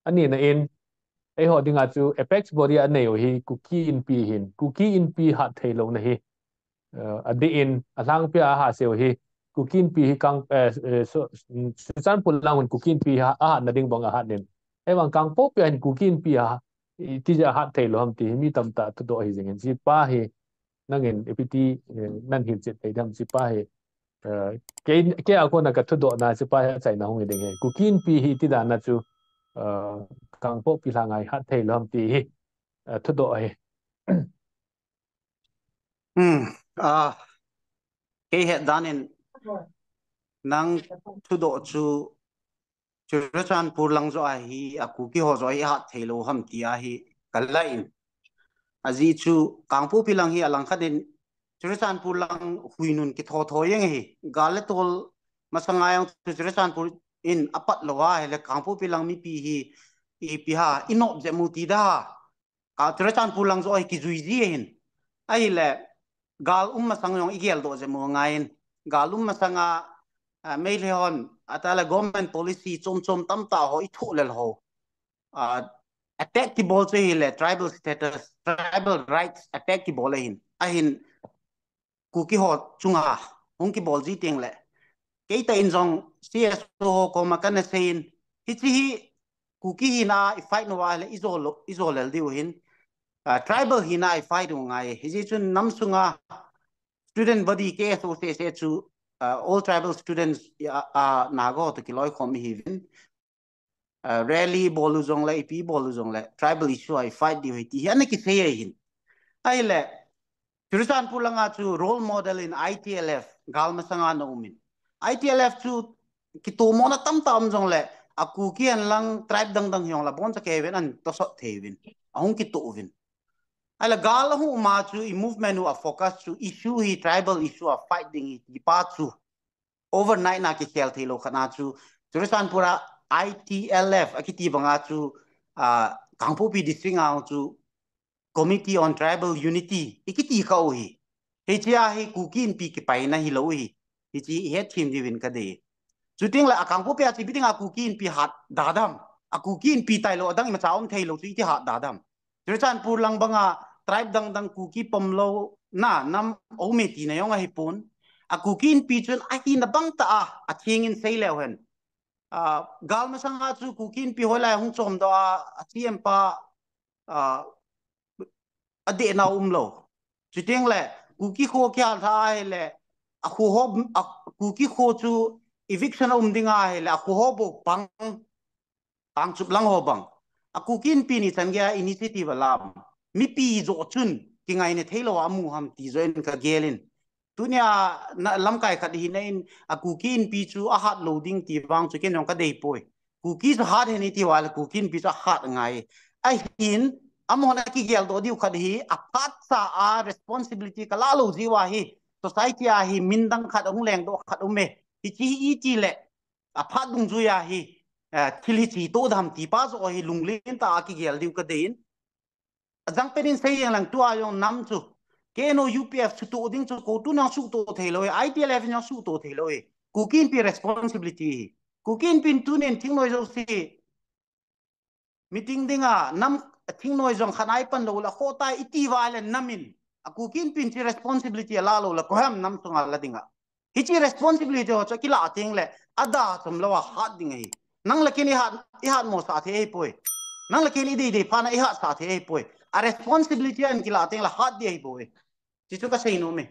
อันนี้นะเองไอ้หอดิงาจู apex body อันนี้อยู่ฮีคุกกี้อินปีหินคุกกี้อินปีหัดเทลงนะฮีอันนี้เองอันล่างเปียหาเซลฮีคุกกี้อินปีฮีกังสุสานปุ่นล่างหุ่นคุกกี้อินปีหาอาหารนาดิ่งบังอาหารเนี่ยไอ้บางกังโป๊ะเปียนคุกกี้อินปีหาที่จะหัดเทลงที่มีตำตาตัวฮีสิเงินสิป้าฮีนั่งเงินเอพิตีนั่งหินเจ็ดไอ้ดำสิป้าฮีke ako nakatudo na si pa sa ina hong iding he kukin pi hi ti da na chu kang po pi langai hat thei lom ti thudo he ah ke he danin nang thudo chu churachan pur lang zo hi aku ki ho zo hi hat thei lo ham ti a hi kalain azi chu kang po pi lang hi alang khaden churachan pur lang huinun ki tho tho yeng hi galetol masangayang churachan pur in apat lowa hele kang po pi lang mi pi hi i pi ha inop je muti da ka churachan pur lang zo hi ki zui ji hin ai le gal masang yong igel do je mo ngain gal masanga mai leon atala government policy chom chom tam ta ho i thu lel ho attack ki bol che le tribal status tribal rights attack ki bol hin ahin ku ki ho chunga hong ki bol ji teng le ke ta in jong CSO ko makan sein hi chi ku ki hina I fight no wa le izol el diu hin tribal hina I fight ngai hi ji chun nam sunga student body ke association chu all tribal students nago to kiloi khom hi vin rally bolu jong la ip bolu jong la tribal issue I fight di hiti han ki sei hin ai le Churisan pulanga chu role model in ITLF gal masanga no umin ITLF chu ki to mona tam tam jong le aku ki an lang tribe dang dang yong la bon cha ke ven an to so thevin ahung ki to vin ala gal hu ma chu I movement wa focus chu issue hi tribal issue of fighting hi pa chu overnight na ki khel thilo khana chu Churisan pura ITLF akiti banga chu Kangpo pi district ang chu Committee on Tribal Unity ikiti ka uhi hechia hi kukin pi ki pai na hi lo hi hichi he team divin ka de chuting la Kangpo pi ati biting kukin pi hat dadam kukin pi tai lo dang ma chaum thei lo chu ti hat dadam Churchan pur lang banga tribe dang dang kuki pomlo na nam ometi na yong hi pun kukin pi chun a hi na bang ta a thingin sei le hen gal masanga chu kukin pi hola hung chom do a tiem pa ade na umlo chiteng le kuki kho kya tha le a khu ho kuki kho chu eviction dinga le a khu ho bo pang chup lang ho bang a kukin pi ni changya initiative la mi pi zo chun ki ngai ne thelo amu ham ti zo en ka gelin tunia na lam kai khat hi nein a kukin pi chu a hat loading ti wang chu ken yong ka dei poi kuki chu hat he ni ti wal kukin pi chu hat ngai a hin amon ki gel do diu khat hi a pat sa a responsibility kala lo ji wa hi society a hi mindang khat ong leng do khat ume hi chi I chi le a phat dung ju ya hi thili chi to dham ti pa zo hi lunglen ta ki gel diu ka dein jang penin sei yang lang tu ayong nam chu keno UPF chu to ding chu ko tu na su to thelo ITLF na su to thelo kukin pi responsibility kukin pin tu nen thing noi zo si meeting dinga nam thing noi jong khanai pan lo la khota iti wala namin kukin pin chi responsibility la lo la ko ham nam sunga la dinga hi chi responsibility ho cha kila ating le ada chom lo hat dinga hi nang la kini hat I hat mo sa the poi nang la kini de pa na I hat sa the poi a responsibility an kila ating la hat de poi chi chu ka sei no me